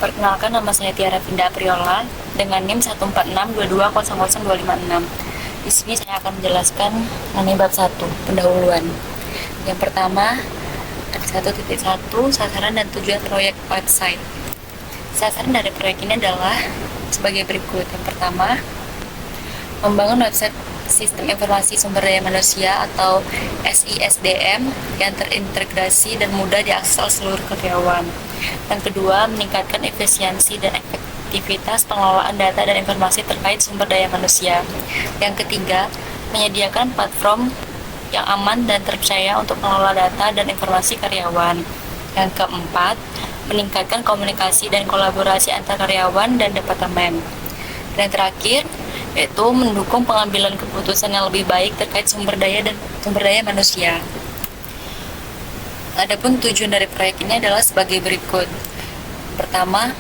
Perkenalkan, nama saya Tiara Vinda Apriola dengan NIM 14622000256. Di sini saya akan menjelaskan mengenai bab 1, pendahuluan. Yang pertama, ada 1.1 sasaran dan tujuan proyek website. Sasaran dari proyek ini adalah sebagai berikut. Yang pertama, membangun website Sistem Informasi Sumber Daya Manusia atau SISDM yang terintegrasi dan mudah diakses oleh seluruh karyawan. Yang kedua, meningkatkan efisiensi dan efektivitas pengelolaan data dan informasi terkait sumber daya manusia. Yang ketiga, menyediakan platform yang aman dan terpercaya untuk mengelola data dan informasi karyawan. Yang keempat, meningkatkan komunikasi dan kolaborasi antar karyawan dan departemen. Dan yang terakhir, yaitu mendukung pengambilan keputusan yang lebih baik terkait sumber daya manusia. Adapun tujuan dari proyek ini adalah sebagai berikut. Pertama,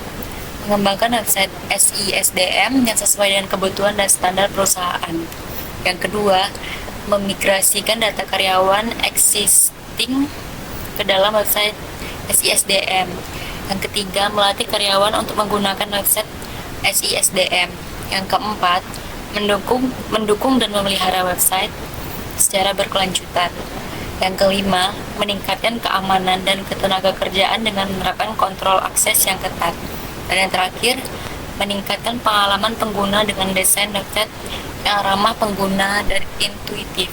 mengembangkan website SISDM yang sesuai dengan kebutuhan dan standar perusahaan. Yang kedua, memigrasikan data karyawan existing ke dalam website SISDM. Yang ketiga, melatih karyawan untuk menggunakan website SISDM. Yang keempat, mendukung dan memelihara website secara berkelanjutan. Yang kelima, meningkatkan keamanan dan ketenagakerjaan dengan menerapkan kontrol akses yang ketat. Dan yang terakhir, meningkatkan pengalaman pengguna dengan desain website yang ramah pengguna dan intuitif.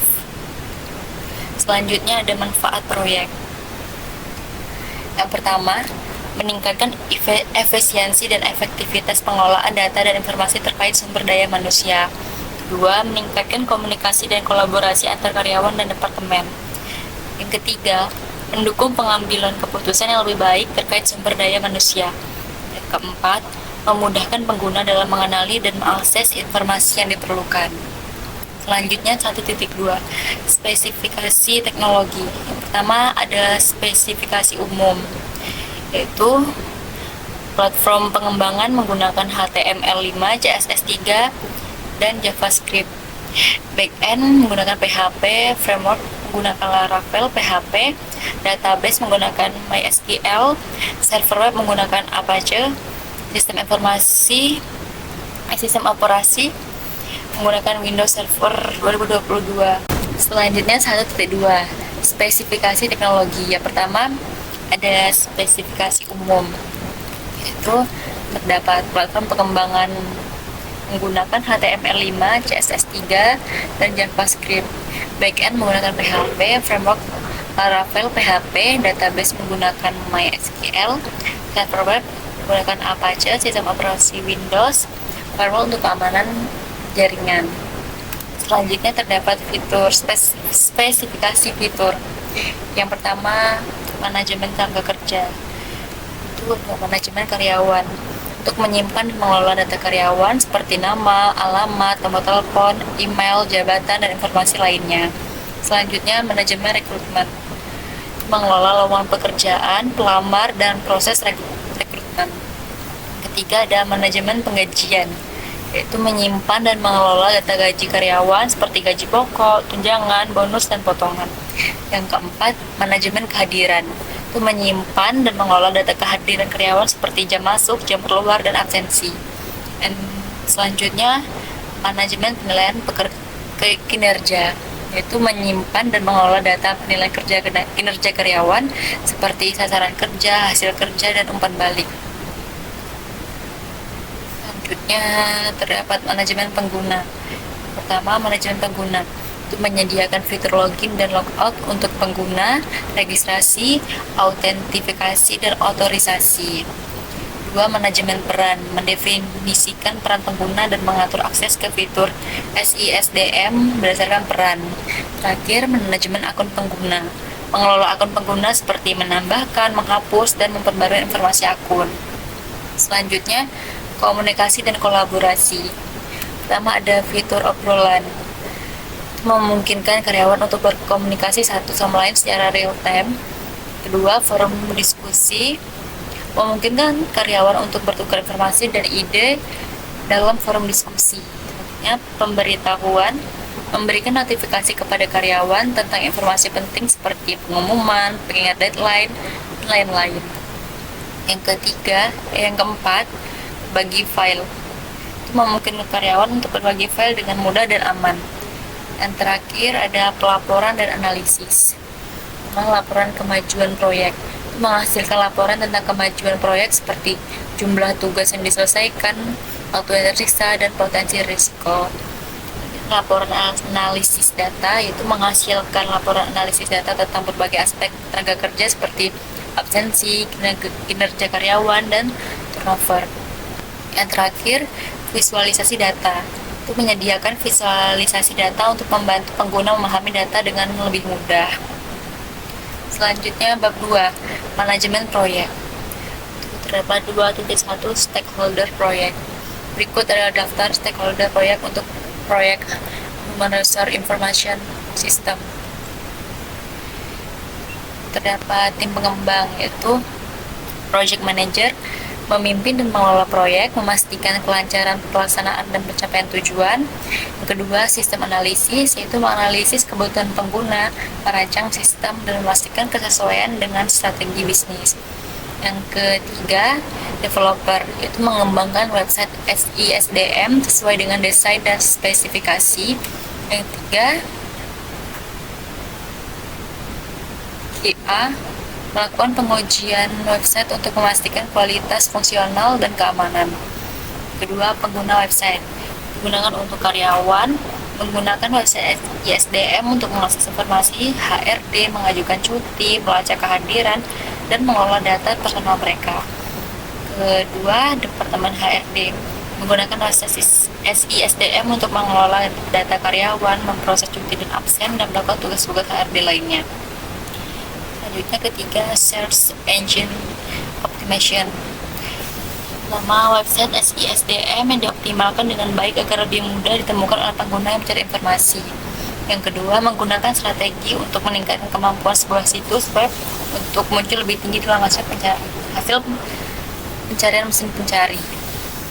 Selanjutnya ada manfaat proyek. Yang pertama, meningkatkan efisiensi dan efektivitas pengelolaan data dan informasi terkait sumber daya manusia. Kedua, meningkatkan komunikasi dan kolaborasi antar karyawan dan departemen. Yang ketiga, mendukung pengambilan keputusan yang lebih baik terkait sumber daya manusia. Yang keempat, memudahkan pengguna dalam mengenali dan mengakses informasi yang diperlukan. Selanjutnya 1.2, spesifikasi teknologi. Yang pertama ada spesifikasi umum, yaitu platform pengembangan menggunakan HTML5, CSS3, dan JavaScript. Backend menggunakan PHP, framework menggunakan Laravel, PHP, database menggunakan MySQL, server web menggunakan Apache, sistem operasi menggunakan Windows Server 2022. Selanjutnya 1.2, spesifikasi teknologi. Yang pertama ada spesifikasi umum, yaitu terdapat platform pengembangan menggunakan HTML5, CSS3, dan JavaScript. Backend menggunakan PHP, framework Laravel, PHP, database menggunakan MySQL, server web menggunakan Apache, sistem operasi Windows, firewall untuk keamanan jaringan. Selanjutnya terdapat fitur spesifikasi fitur. Yang pertama, manajemen tenaga kerja. Itu manajemen karyawan untuk menyimpan dan mengelola data karyawan seperti nama, alamat, nomor telepon, email, jabatan, dan informasi lainnya. Selanjutnya, manajemen rekrutmen, mengelola lowongan pekerjaan, pelamar, dan proses rekrutmen. Ketiga, ada manajemen penggajian, yaitu menyimpan dan mengelola data gaji karyawan seperti gaji pokok, tunjangan, bonus, dan potongan. Yang keempat, manajemen kehadiran, itu menyimpan dan mengelola data kehadiran karyawan seperti jam masuk, jam keluar, dan absensi. Dan selanjutnya, manajemen penilaian kinerja, yaitu menyimpan dan mengelola data penilaian kinerja karyawan seperti sasaran kerja, hasil kerja, dan umpan balik. Selanjutnya terdapat manajemen pengguna. Pertama, manajemen pengguna itu menyediakan fitur login dan logout untuk pengguna, registrasi, autentifikasi, dan otorisasi. Dua, manajemen peran, mendefinisikan peran pengguna dan mengatur akses ke fitur SISDM berdasarkan peran. Terakhir, manajemen akun pengguna, mengelola akun pengguna seperti menambahkan, menghapus, dan memperbarui informasi akun. Selanjutnya, komunikasi dan kolaborasi. Pertama ada fitur obrolan, memungkinkan karyawan untuk berkomunikasi satu sama lain secara real time. Kedua, forum diskusi, memungkinkan karyawan untuk bertukar informasi dan ide dalam forum diskusi. Selanjutnya, pemberitahuan, memberikan notifikasi kepada karyawan tentang informasi penting seperti pengumuman, pengingat deadline, dan lain-lain. Yang keempat, bagi file. Itu memungkinkan karyawan untuk berbagi file dengan mudah dan aman. Yang terakhir ada pelaporan dan analisis. Laporan kemajuan proyek. Itu menghasilkan laporan tentang kemajuan proyek seperti jumlah tugas yang diselesaikan, waktu yang tersisa, dan potensi risiko. Laporan analisis data yaitu menghasilkan laporan analisis data tentang berbagai aspek tenaga kerja seperti absensi, kinerja karyawan, dan turnover. Yang terakhir, visualisasi data. Itu menyediakan visualisasi data untuk membantu pengguna memahami data dengan lebih mudah. Selanjutnya bab 2, manajemen proyek. Terdapat 2.1 stakeholder proyek. Berikut adalah daftar stakeholder proyek untuk proyek Human Resource Information System. Terdapat tim pengembang, yaitu project manager, memimpin dan mengelola proyek, memastikan kelancaran pelaksanaan dan pencapaian tujuan. Yang kedua, sistem analisis, yaitu menganalisis kebutuhan pengguna, merancang sistem, dan memastikan kesesuaian dengan strategi bisnis. Yang ketiga, developer, yaitu mengembangkan website SISDM sesuai dengan desain dan spesifikasi. Yang ketiga, QA, melakukan pengujian website untuk memastikan kualitas fungsional dan keamanan. Kedua, pengguna website digunakan untuk karyawan, menggunakan website ISDM untuk mengakses informasi, HRD mengajukan cuti, melacak kehadiran, dan mengelola data personal mereka. Kedua, Departemen HRD menggunakan website SISDM untuk mengelola data karyawan, memproses cuti dan absen, dan melakukan tugas-tugas HRD lainnya. Selanjutnya ketiga, Search Engine Optimization. Nama website SISDM yang dioptimalkan dengan baik agar lebih mudah ditemukan oleh pengguna yang mencari informasi. Yang kedua, menggunakan strategi untuk meningkatkan kemampuan sebuah situs web untuk muncul lebih tinggi dalam hasil pencarian mesin pencari.